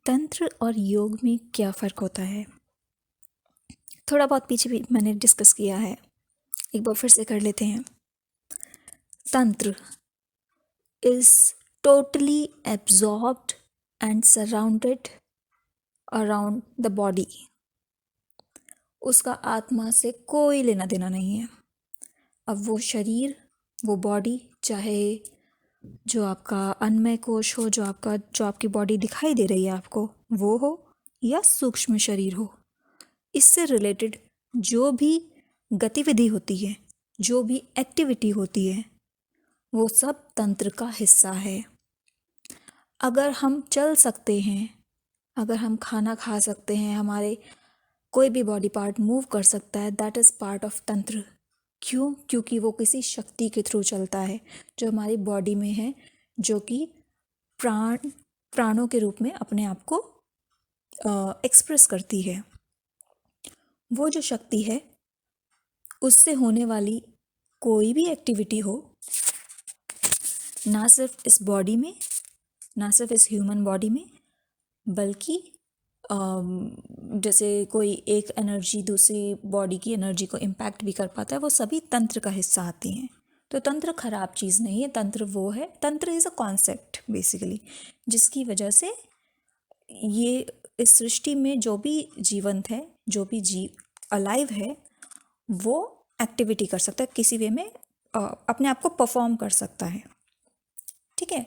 तंत्र और योग में क्या फ़र्क होता है? थोड़ा बहुत पीछे भी मैंने डिस्कस किया है, एक बार फिर से कर लेते हैं। तंत्र is totally absorbed and surrounded around the body. उसका आत्मा से कोई लेना देना नहीं है। अब वो शरीर, वो बॉडी, चाहे जो आपका अन्नमय कोश हो, जो आपकी बॉडी दिखाई दे रही है आपको, वो हो या सूक्ष्म शरीर हो, इससे रिलेटेड जो भी गतिविधि होती है, जो भी एक्टिविटी होती है, वो सब तंत्र का हिस्सा है। अगर हम चल सकते हैं, अगर हम खाना खा सकते हैं, हमारे कोई भी बॉडी पार्ट मूव कर सकता है, दैट इज़ पार्ट ऑफ तंत्र। क्यों? क्योंकि वो किसी शक्ति के थ्रू चलता है जो हमारी बॉडी में है, जो कि प्राणों के रूप में अपने आप को एक्सप्रेस करती है। वो जो शक्ति है, उससे होने वाली कोई भी एक्टिविटी हो, ना सिर्फ इस बॉडी में, ना सिर्फ इस ह्यूमन बॉडी में, बल्कि जैसे कोई एक एनर्जी दूसरी बॉडी की एनर्जी को इम्पैक्ट भी कर पाता है, वो सभी तंत्र का हिस्सा आती हैं। तो तंत्र खराब चीज़ नहीं है। तंत्र वो है, तंत्र इज़ अ कॉन्सेप्ट बेसिकली, जिसकी वजह से ये इस सृष्टि में जो भी जीवंत है, जो भी अलाइव है, वो एक्टिविटी कर सकता है, किसी वे में अपने आप को परफॉर्म कर सकता है। ठीक है।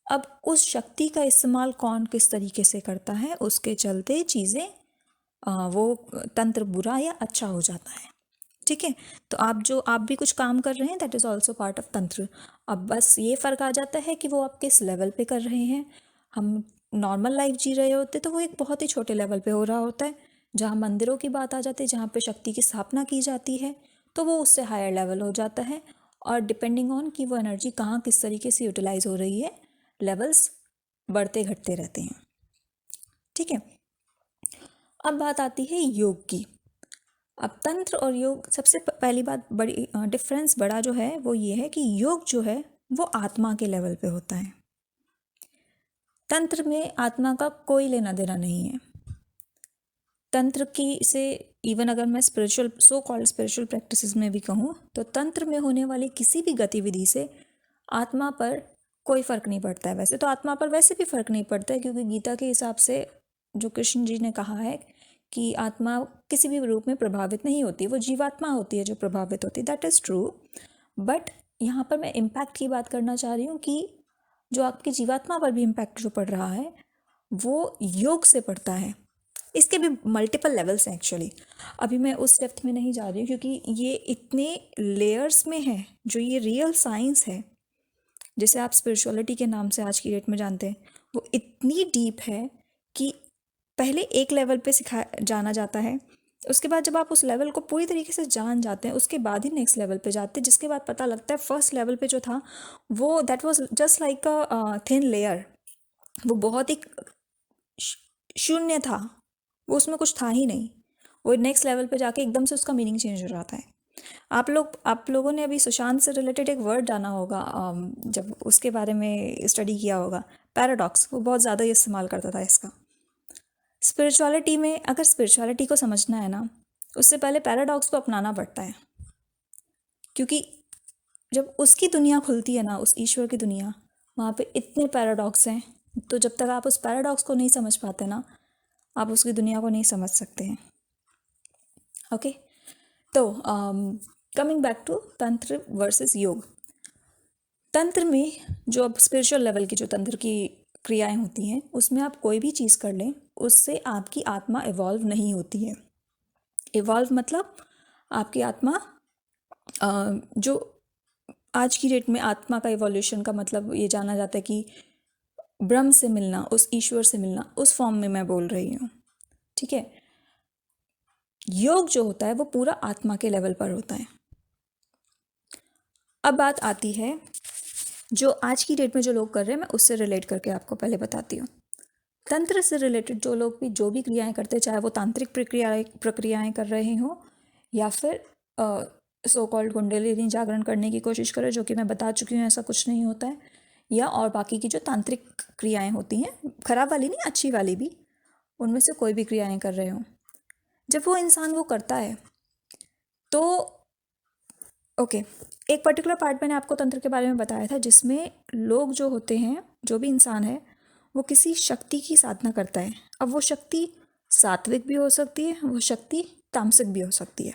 अब उस शक्ति का इस्तेमाल कौन किस तरीके से करता है, उसके चलते चीज़ें वो तंत्र बुरा या अच्छा हो जाता है। ठीक है। तो आप भी कुछ काम कर रहे हैं, that is also part of तंत्र। अब बस ये फ़र्क आ जाता है कि वो आप किस लेवल पे कर रहे हैं। हम नॉर्मल लाइफ जी रहे होते तो वो एक बहुत ही छोटे लेवल पे हो रहा होता है। जहाँ मंदिरों की बात आ जाती है, जहाँ पे शक्ति की स्थापना की जाती है, तो वो उससे हायर लेवल हो जाता है। और डिपेंडिंग ऑन कि वो एनर्जी कहाँ किस तरीके से यूटिलाइज हो रही है, लेवल्स बढ़ते घटते रहते हैं। ठीक है। अब बात आती है योग की। अब तंत्र और योग, सबसे पहली बात, बड़ी डिफरेंस बड़ा जो है वो ये है कि योग जो है वो आत्मा के लेवल पे होता है। तंत्र में आत्मा का कोई लेना देना नहीं है। तंत्र की से इवन अगर मैं spiritual, so called spiritual practices में भी कहूँ, तो तंत्र में होने वाली किसी भी गतिविधि से आत्मा पर कोई फ़र्क नहीं पड़ता है। वैसे तो आत्मा पर वैसे भी फ़र्क नहीं पड़ता है, क्योंकि गीता के हिसाब से जो कृष्ण जी ने कहा है कि आत्मा किसी भी रूप में प्रभावित नहीं होती, वो जीवात्मा होती है जो प्रभावित होती है। That is true. बट यहाँ पर मैं इम्पैक्ट की बात करना चाह रही हूँ कि जो आपकी जीवात्मा पर भी इम्पैक्ट जो पड़ रहा है, वो योग से पड़ता है। इसके भी मल्टीपल लेवल्स हैं एक्चुअली। अभी मैं उस डेप्थ में नहीं जा रही हूँ, क्योंकि ये इतने लेयर्स में है, जो ये रियल साइंस है, जिसे आप स्पिरिचुअलिटी के नाम से आज की डेट में जानते हैं, वो इतनी डीप है कि पहले एक लेवल पे सिखाया जाना जाता है, उसके बाद जब आप उस लेवल को पूरी तरीके से जान जाते हैं, उसके बाद ही नेक्स्ट लेवल पे जाते हैं, जिसके बाद पता लगता है फर्स्ट लेवल पे जो था वो that was just like a thin layer. वो बहुत ही शून्य था, वो उसमें कुछ था ही नहीं। वो नेक्स्ट लेवल पे जाके एकदम से उसका मीनिंग चेंज हो जाता है। आप लोगों ने अभी सुशांत से रिलेटेड एक वर्ड जाना होगा, जब उसके बारे में स्टडी किया होगा, पैराडॉक्स। वो बहुत ज़्यादा इस्तेमाल करता था इसका। स्पिरिचुअलिटी में अगर स्पिरिचुअलिटी को समझना है ना, उससे पहले पैराडॉक्स को अपनाना पड़ता है, क्योंकि जब उसकी दुनिया खुलती है ना, उस ईश्वर की दुनिया, वहाँ पे इतने पैराडॉक्स हैं, तो जब तक आप उस पैराडॉक्स को नहीं समझ पाते ना, आप उसकी दुनिया को नहीं समझ सकते हैं। ओके। तो कमिंग बैक टू तंत्र वर्सेस योग। तंत्र में जो अब स्पिरिचुअल लेवल की जो तंत्र की क्रियाएं होती हैं, उसमें आप कोई भी चीज़ कर लें, उससे आपकी आत्मा इवॉल्व नहीं होती है। इवॉल्व मतलब आपकी आत्मा जो आज की डेट में आत्मा का इवोल्यूशन का मतलब ये जाना जाता है कि ब्रह्म से मिलना, उस ईश्वर से मिलना, उस फॉर्म में मैं बोल रही हूँ। ठीक है। योग जो होता है वो पूरा आत्मा के लेवल पर होता है। अब बात आती है जो आज की डेट में जो लोग कर रहे हैं, मैं उससे रिलेट करके आपको पहले बताती हूँ। तंत्र से रिलेटेड जो लोग भी जो भी क्रियाएं करते हैं, चाहे वो तांत्रिक प्रक्रियाएं कर रहे हों, या फिर सो कॉल्ड कुंडलिनी जागरण करने की कोशिश करें, जो कि मैं बता चुकी हूँ ऐसा कुछ नहीं होता है, या और बाकी की जो तांत्रिक क्रियाएं होती हैं, खराब वाली नहीं, अच्छी वाली भी, उनमें से कोई भी क्रियाएं कर रहे हो, जब वो इंसान वो करता है तो ओके, एक पर्टिकुलर पार्ट मैंने आपको तंत्र के बारे में बताया था जिसमें लोग जो होते हैं, जो भी इंसान है, वो किसी शक्ति की साधना करता है। अब वो शक्ति सात्विक भी हो सकती है, वो शक्ति तामसिक भी हो सकती है,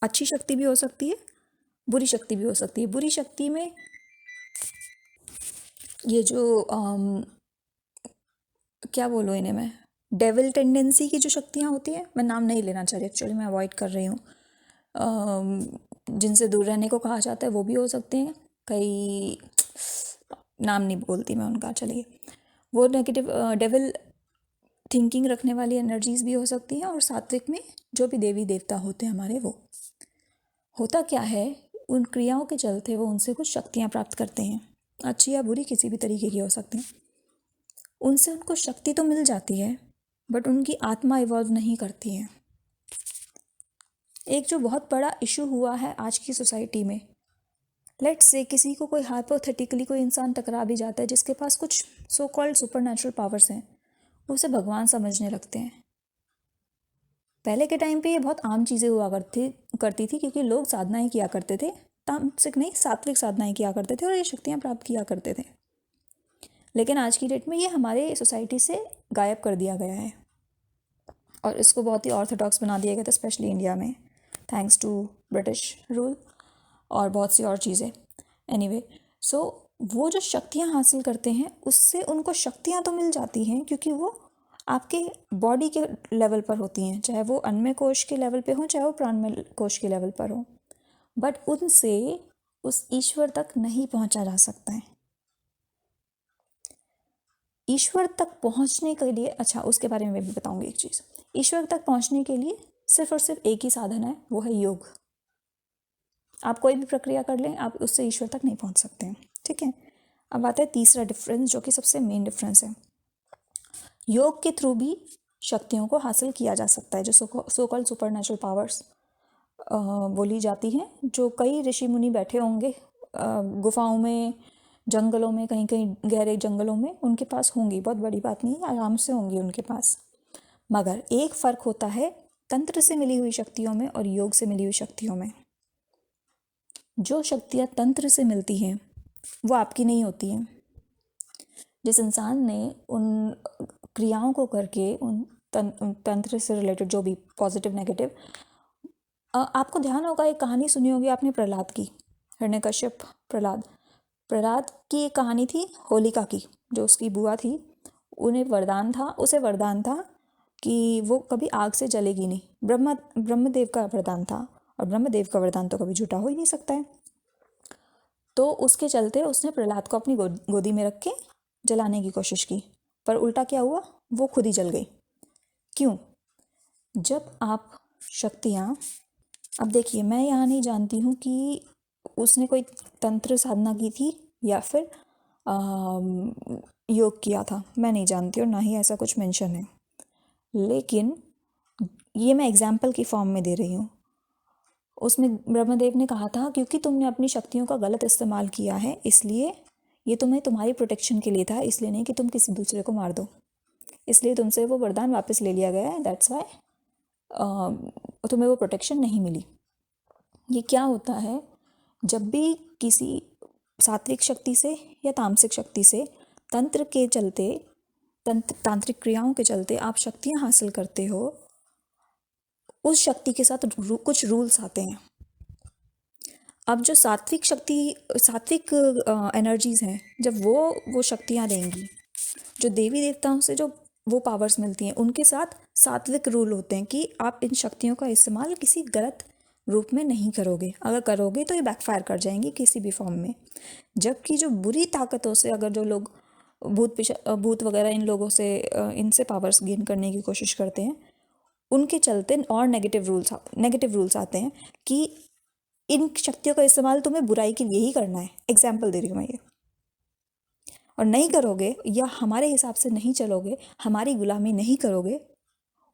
अच्छी शक्ति भी हो सकती है, बुरी शक्ति भी हो सकती है। बुरी शक्ति में ये जो क्या बोलूँ इन्हें मैं, डेविल टेंडेंसी की जो शक्तियाँ होती हैं, मैं नाम नहीं लेना चाह रही एक्चुअली, मैं अवॉइड कर रही हूँ, जिनसे दूर रहने को कहा जाता है, वो भी हो सकते हैं। कई नाम नहीं बोलती मैं उनका, चलिए, वो नेगेटिव डेविल थिंकिंग रखने वाली एनर्जीज भी हो सकती हैं। और सात्विक में जो भी देवी देवता होते हैं हमारे, वो होता क्या है, उन क्रियाओं के चलते वो उनसे कुछ शक्तियाँ प्राप्त करते हैं, अच्छी या बुरी किसी भी तरीके की हो सकती हैं। उनसे उनको शक्ति तो मिल जाती है, बट उनकी आत्मा इवॉल्व नहीं करती है। एक जो बहुत बड़ा इशू हुआ है आज की सोसाइटी में, लेट्स से किसी को कोई हाइपोथेटिकली कोई इंसान टकरा भी जाता है जिसके पास कुछ so called super natural powers हैं, वो उसे भगवान समझने लगते हैं। पहले के टाइम पे ये बहुत आम चीज़ें हुआ करती थी, क्योंकि लोग साधनाएं किया करते थे, तामसिक नहीं सात्विक साधनाएं किया करते थे और ये शक्तियाँ प्राप्त किया करते थे। लेकिन आज की डेट में ये हमारे सोसाइटी से गायब कर दिया गया है और इसको बहुत ही ऑर्थोडॉक्स बना दिया गया था, स्पेशली इंडिया में, थैंक्स टू ब्रिटिश रूल और बहुत सी और चीज़ें। एनीवे, सो वो जो शक्तियाँ हासिल करते हैं उससे उनको शक्तियाँ तो मिल जाती हैं, क्योंकि वो आपके बॉडी के लेवल पर होती हैं, चाहे वो अन्नमय कोश के लेवल पे हो, चाहे वो प्राणमय कोश के लेवल पर हो, बट उनसे उस ईश्वर तक नहीं पहुंचा जा सकता है। ईश्वर तक पहुंचने के लिए, अच्छा उसके बारे में मैं भी बताऊंगी एक चीज़, ईश्वर तक पहुंचने के लिए सिर्फ और सिर्फ एक ही साधन है, वो है योग। आप कोई भी प्रक्रिया कर लें, आप उससे ईश्वर तक नहीं पहुंच सकते हैं, ठीक है। अब आता है तीसरा डिफरेंस, जो कि सबसे मेन डिफरेंस है। योग के थ्रू भी शक्तियों को हासिल किया जा सकता है, जो so called super natural powers बोली जाती हैं, जो कई ऋषि मुनि बैठे होंगे गुफाओं में, जंगलों में, कहीं कहीं गहरे जंगलों में, उनके पास होंगी, बहुत बड़ी बात नहीं है, आराम से होंगी उनके पास। मगर एक फ़र्क होता है तंत्र से मिली हुई शक्तियों में और योग से मिली हुई शक्तियों में। जो शक्तियाँ तंत्र से मिलती हैं वो आपकी नहीं होती हैं। जिस इंसान ने उन क्रियाओं को करके उन तंत्र से रिलेटेड जो भी पॉजिटिव नेगेटिव, आपको ध्यान होगा, एक कहानी सुनी होगी आपने प्रहलाद की, हिरण्यकश्यप प्रहलाद की एक कहानी थी होलिका की, जो उसकी बुआ थी, उसे वरदान था कि वो कभी आग से जलेगी नहीं। ब्रह्मदेव का वरदान था, और ब्रह्मदेव का वरदान तो कभी झूठा हो ही नहीं सकता है। तो उसके चलते उसने प्रहलाद को अपनी गोदी में रख के जलाने की कोशिश की, पर उल्टा क्या हुआ, वो खुद ही जल गई। क्यों? जब आप शक्तियाँ, अब देखिए, मैं यहाँ नहीं जानती हूँ कि उसने कोई तंत्र साधना की थी या फिर योग किया था, मैं नहीं जानती, और ना ही ऐसा कुछ मेंशन है, लेकिन ये मैं एग्जाम्पल की फॉर्म में दे रही हूँ। उसमें ब्रह्मदेव ने कहा था, क्योंकि तुमने अपनी शक्तियों का गलत इस्तेमाल किया है, इसलिए ये तुम्हें तुम्हारी प्रोटेक्शन के लिए था, इसलिए नहीं कि तुम किसी दूसरे को मार दो, इसलिए तुमसे वो वरदान वापस ले लिया गया है, दैट्स वाई तुम्हें वो प्रोटेक्शन नहीं मिली। ये क्या होता है, जब भी किसी सात्विक शक्ति से या तामसिक शक्ति से तंत्र के चलते, तांत्रिक क्रियाओं के चलते आप शक्तियाँ हासिल करते हो, उस शक्ति के साथ कुछ रूल्स आते हैं। अब जो सात्विक एनर्जीज़ हैं, जब वो शक्तियाँ देंगी, जो देवी देवताओं से जो वो पावर्स मिलती हैं, उनके साथ सात्विक रूल होते हैं कि आप इन शक्तियों का इस्तेमाल किसी गलत रूप में नहीं करोगे, अगर करोगे तो ये बैकफायर कर जाएंगी किसी भी फॉर्म में। जबकि जो बुरी ताकतों से, अगर जो लोग भूत वगैरह इन लोगों से इनसे पावर्स गेन करने की कोशिश करते हैं, उनके चलते और नेगेटिव रूल्स आते हैं कि इन शक्तियों का इस्तेमाल तुम्हें बुराई के लिए ही करना है। एग्जाम्पल दे रही हूँ मैं ये, और नहीं करोगे या हमारे हिसाब से नहीं चलोगे, हमारी गुलामी नहीं करोगे,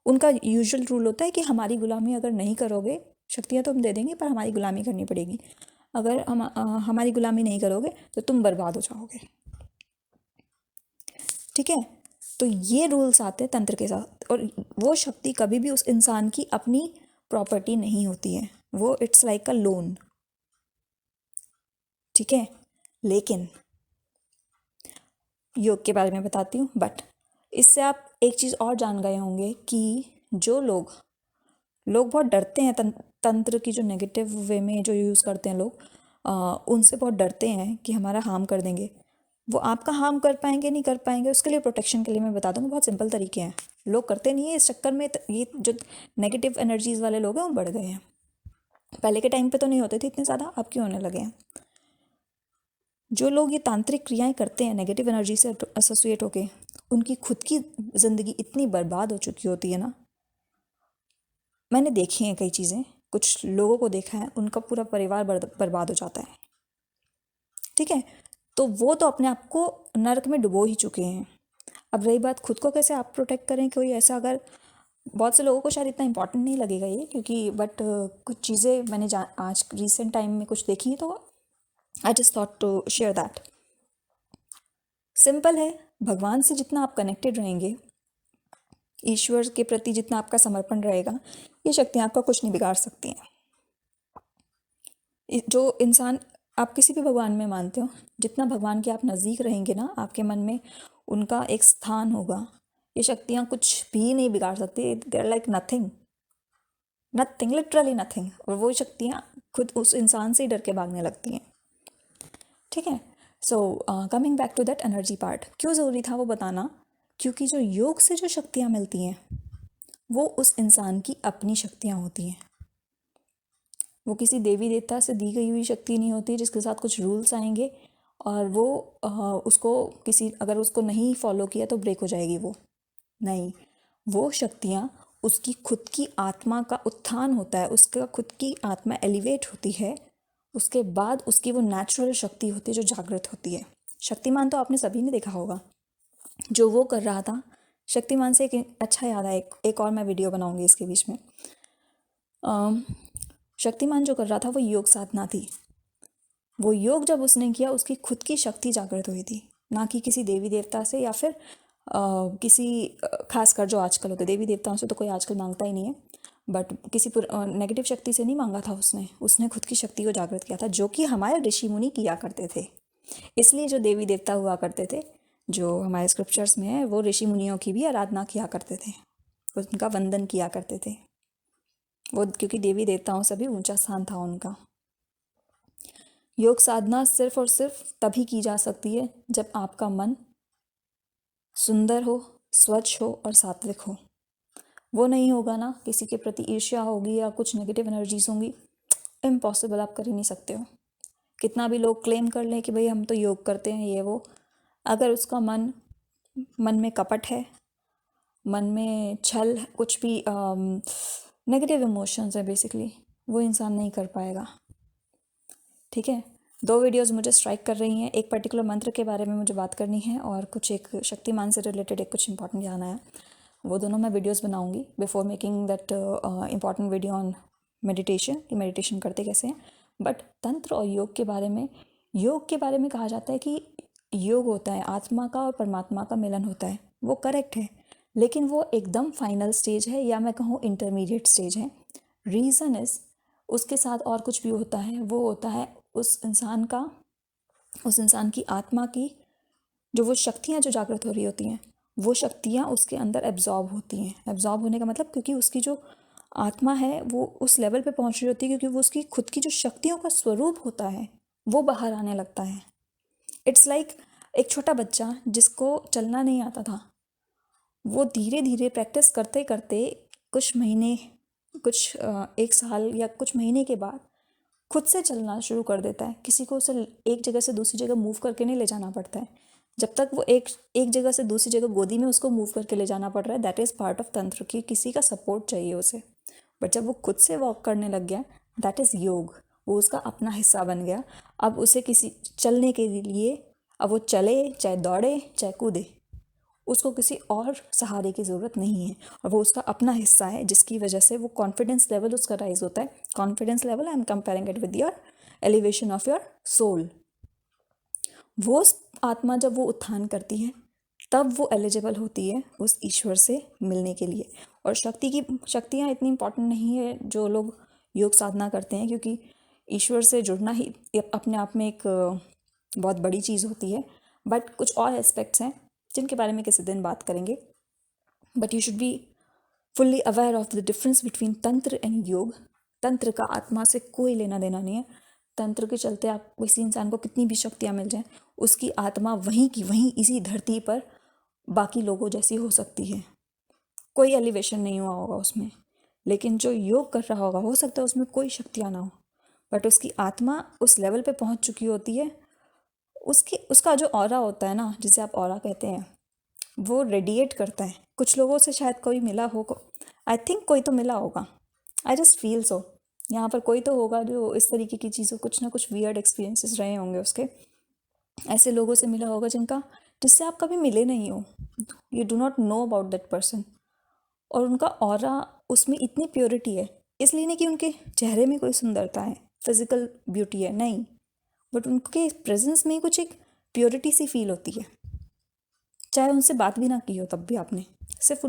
उनका यूजुअल रूल होता है कि हमारी गुलामी अगर नहीं करोगे, शक्तियाँ तो हम दे देंगे पर हमारी गुलामी करनी पड़ेगी। अगर हमारी गुलामी नहीं करोगे तो तुम बर्बाद हो जाओगे। ठीक है, तो ये रूल्स आते हैं तंत्र के साथ। और वो शक्ति कभी भी उस इंसान की अपनी प्रॉपर्टी नहीं होती है, वो इट्स लाइक अ लोन। ठीक है, लेकिन योग के बारे में बताती हूँ, बट इससे आप एक चीज़ और जान गए होंगे कि जो लोग बहुत डरते हैं तंत्र की जो नेगेटिव वे में जो यूज़ करते हैं लोग, उनसे बहुत डरते हैं कि हमारा हार्म कर देंगे। वो आपका हार्म कर पाएंगे नहीं कर पाएंगे, उसके लिए प्रोटेक्शन के लिए मैं बता दूंगा बहुत सिंपल तरीके हैं। लोग करते नहीं है, इस चक्कर में ये जो नेगेटिव एनर्जीज वाले लोग हैं वो बढ़ गए हैं। पहले के टाइम पे तो नहीं होते थे इतने ज़्यादा, अब क्यों होने लगे हैं। जो लोग ये तांत्रिक क्रियाएं करते हैं नेगेटिव एनर्जी से एसोसिएट होके, उनकी खुद की ज़िंदगी इतनी बर्बाद हो चुकी होती है ना। मैंने देखी हैं कई चीज़ें, कुछ लोगों को देखा है उनका पूरा परिवार बर्बाद हो जाता है। ठीक है, तो वो तो अपने आप को नर्क में डुबो ही चुके हैं। अब रही बात खुद को कैसे आप प्रोटेक्ट करें, कोई ऐसा अगर बहुत से लोगों को शायद इतना इंपॉर्टेंट नहीं लगेगा ये, क्योंकि बट कुछ चीज़ें मैंने आज रिसेंट टाइम में कुछ देखी तो I just thought to share that. Simple है, भगवान से जितना आप कनेक्टेड रहेंगे, ईश्वर के प्रति जितना आपका समर्पण रहेगा, ये शक्तियाँ आपका कुछ नहीं बिगाड़ सकती हैं। जो इंसान आप किसी भी भगवान में मानते हो, जितना भगवान के आप नज़दीक रहेंगे ना, आपके मन में उनका एक स्थान होगा, ये शक्तियाँ कुछ भी नहीं बिगाड़ सकती। They are like nothing, nothing, literally nothing. और वो शक्तियाँ खुद उस इंसान से ही डर के भागने लगती हैं। ठीक है, so coming back to that energy part, क्यों ज़रूरी था वो बताना, क्योंकि जो योग से जो शक्तियाँ मिलती हैं वो उस इंसान की अपनी शक्तियाँ होती हैं। वो किसी देवी देवता से दी गई हुई शक्ति नहीं होती जिसके साथ कुछ रूल्स आएंगे और वो उसको किसी अगर उसको नहीं फॉलो किया तो ब्रेक हो जाएगी। वो नहीं, वो शक्तियाँ उसकी खुद की आत्मा का उत्थान होता है, उसका खुद की आत्मा एलिवेट होती है, उसके बाद उसकी वो नेचुरल शक्ति होती है जो जागृत होती है। शक्तिमान तो आपने सभी ने देखा होगा, जो वो कर रहा था। शक्तिमान से एक अच्छा याद आया, एक और मैं वीडियो बनाऊंगी इसके बीच में। शक्तिमान जो कर रहा था वो योग साधना थी। वो योग जब उसने किया उसकी खुद की शक्ति जागृत हुई थी, ना कि किसी देवी देवता से या फिर किसी खासकर जो आजकल होते देवी देवताओं से तो कोई आजकल मांगता ही नहीं है, बट किसी नेगेटिव शक्ति से नहीं मांगा था उसने खुद की शक्ति को जागृत किया था, जो कि हमारे ऋषि मुनि किया करते थे। इसलिए जो देवी देवता हुआ करते थे जो हमारे स्क्रिप्चर्स में है, वो ऋषि मुनियों की भी आराधना किया करते थे, उनका वंदन किया करते थे वो, क्योंकि देवी देवताओं से भी ऊंचा स्थान था उनका। योग साधना सिर्फ और सिर्फ तभी की जा सकती है जब आपका मन सुंदर हो, स्वच्छ हो और सात्विक हो। वो नहीं होगा ना, किसी के प्रति ईर्ष्या होगी या कुछ नेगेटिव एनर्जीज होंगी, इम्पॉसिबल, आप कर ही नहीं सकते हो। कितना भी लोग क्लेम कर लें कि भाई हम तो योग करते हैं ये वो, अगर उसका मन में कपट है, मन में छल, कुछ भी नेगेटिव इमोशंस है बेसिकली, वो इंसान नहीं कर पाएगा। ठीक है, 2 वीडियोस मुझे स्ट्राइक कर रही हैं, एक पर्टिकुलर मंत्र के बारे में मुझे बात करनी है और कुछ एक शक्तिमान से रिलेटेड एक कुछ इंपॉर्टेंट ध्यान आया, वो दोनों मैं वीडियोस बनाऊंगी before making that important video on meditation, कि मेडिटेशन करते कैसे हैं। बट तंत्र और योग के बारे में कहा जाता है कि योग होता है आत्मा का और परमात्मा का मिलन होता है, वो करेक्ट है, लेकिन वो एकदम फाइनल स्टेज है, या मैं कहूँ इंटरमीडिएट स्टेज है। रीज़न इज़ उसके साथ और कुछ भी होता है, वो होता है उस इंसान की आत्मा की जो वो शक्तियाँ जो जागृत हो रही होती हैं, वो शक्तियाँ उसके अंदर एब्जॉर्ब होती हैं। एब्जॉर्ब होने का मतलब, क्योंकि उसकी जो आत्मा है वो उस लेवल पे पहुंच रही होती है, क्योंकि वो उसकी खुद की जो शक्तियों का स्वरूप होता है वो बाहर आने लगता है। इट्स लाइक एक छोटा बच्चा जिसको चलना नहीं आता था, वो धीरे धीरे प्रैक्टिस करते करते कुछ महीने, कुछ 1 साल या कुछ महीने के बाद खुद से चलना शुरू कर देता है। किसी को उसे एक जगह से दूसरी जगह मूव करके नहीं ले जाना पड़ता है। जब तक वो एक जगह से दूसरी जगह गोदी में उसको मूव करके ले जाना पड़ रहा है, दैट इज़ पार्ट ऑफ तंत्र, की किसी का सपोर्ट चाहिए उसे। बट जब वो खुद से वॉक करने लग गया, दैट इज़ योग, वो उसका अपना हिस्सा बन गया। अब उसे किसी चलने के लिए, अब वो चले, चाहे दौड़े, चाहे कूदे, उसको किसी और सहारे की ज़रूरत नहीं है, और वो उसका अपना हिस्सा है, जिसकी वजह से वो कॉन्फिडेंस लेवल उसका राइज होता है। Confidence level I am comparing it with your elevation of your soul. वो आत्मा जब वो उत्थान करती है तब वो एलिजिबल होती है उस ईश्वर से मिलने के लिए। और शक्तियाँ इतनी इम्पॉर्टेंट नहीं है जो लोग योग साधना करते हैं, क्योंकि ईश्वर से जुड़ना ही अपने आप में एक बहुत बड़ी चीज़ होती है। बट कुछ और एस्पेक्ट्स हैं जिनके बारे में किसी दिन बात करेंगे। But you should be fully aware of the difference between तंत्र एंड योग। तंत्र का आत्मा से कोई लेना देना नहीं है। तंत्र के चलते आप किसी इंसान को कितनी भी शक्तियाँ मिल जाएं, उसकी आत्मा वहीं की वहीं इसी धरती पर बाकी लोगों जैसी हो सकती है, कोई एलिवेशन नहीं हुआ होगा उसमें। लेकिन जो योग कर रहा होगा हो सकता है उसमें कोई शक्तियाँ ना हो, बट उसकी आत्मा उस लेवल पे पहुंच चुकी होती है। उसका जो ऑरा होता है ना, जिसे आप ऑरा कहते हैं, वो रेडिएट करता है। कुछ लोगों से शायद कोई मिला होगा, आई थिंक कोई तो मिला होगा, आई जस्ट फील सो। यहाँ पर कोई तो होगा जो इस तरीके की चीज़ों, कुछ ना कुछ वियर्ड एक्सपीरियंसेस रहे होंगे उसके, ऐसे लोगों से मिला होगा जिससे आप कभी मिले नहीं हो, you do not know about that person, और उनका ऑरा, उसमें इतनी प्योरिटी है। इसलिए नहीं कि उनके चेहरे में कोई सुंदरता है, फिजिकल ब्यूटी है, नहीं, बट उनके प्रेजेंस में ही कुछ एक प्योरिटी सी फील होती है। चाहे उनसे बात भी ना की हो तब भी आपने सिर्फ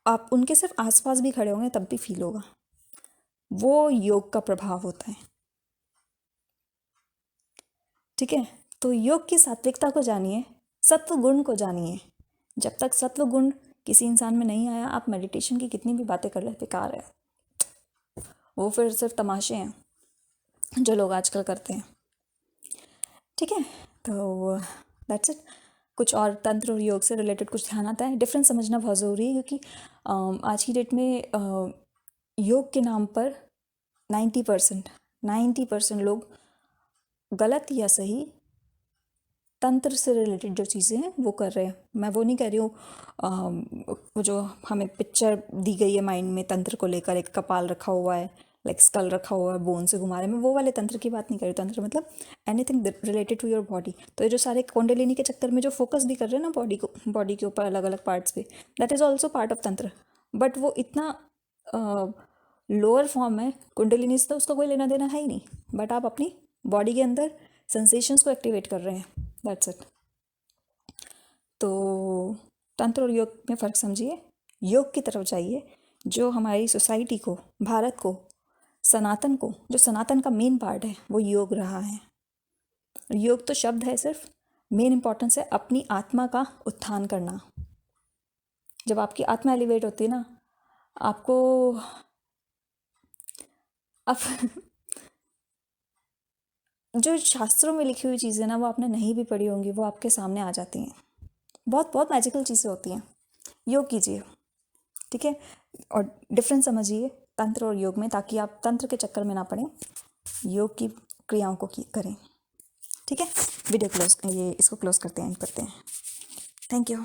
आप उनके सिर्फ आसपास भी खड़े होंगे तब भी फील होगा। वो योग का प्रभाव होता है। ठीक है, तो योग की सात्विकता को जानिए, सत्व गुण को जानिए। जब तक सत्व गुण किसी इंसान में नहीं आया, आप मेडिटेशन की कितनी भी बातें कर ले, बेकार है। वो फिर सिर्फ तमाशे हैं जो लोग आजकल करते हैं। ठीक है, तो दैट्स इट। कुछ और तंत्र और योग से रिलेटेड कुछ ध्यान आता है, डिफरेंस समझना बहुत ज़रूरी है, क्योंकि आज की डेट में योग के नाम पर 90% लोग गलत या सही तंत्र से रिलेटेड जो चीज़ें हैं वो कर रहे हैं। मैं वो नहीं कह रही हूँ वो जो हमें पिक्चर दी गई है माइंड में तंत्र को लेकर, एक कपाल रखा हुआ है, लाइक स्कल रखा हुआ है, बोन से घुमा रहे हैं, मैं वो वाले तंत्र की बात नहीं कर रही। तंत्र मतलब anything related to your body. तो ये जो सारे कुंडलिनी के चक्कर में जो फोकस भी कर रहे हैं ना बॉडी के ऊपर अलग अलग पार्ट्स पे, that is also part of तंत्र। बट वो इतना लोअर फॉर्म है, कुंडलिनी से तो उसका कोई लेना देना है ही नहीं, बट आप अपनी बॉडी के अंदर सेंसेशंस को एक्टिवेट कर रहे हैं, दैट्स इट। तो तंत्र और योग में फ़र्क समझिए, योग की तरफ जाइए जो हमारी सोसाइटी को, भारत को, सनातन को, जो सनातन का मेन पार्ट है वो योग रहा है। योग तो शब्द है सिर्फ, मेन इंपॉर्टेंस है अपनी आत्मा का उत्थान करना। जब आपकी आत्मा एलिवेट होती है ना, आपको अब जो शास्त्रों में लिखी हुई चीज़ें ना, वो आपने नहीं भी पढ़ी होंगी, वो आपके सामने आ जाती हैं। बहुत बहुत मैजिकल चीज़ें होती हैं। योग कीजिए, ठीक है, और डिफरेंस समझिए तंत्र और योग में, ताकि आप तंत्र के चक्कर में ना पड़ें, योग की क्रियाओं को करें। ठीक है, वीडियो इसको क्लोज करते हैं, एंड करते हैं। Thank you.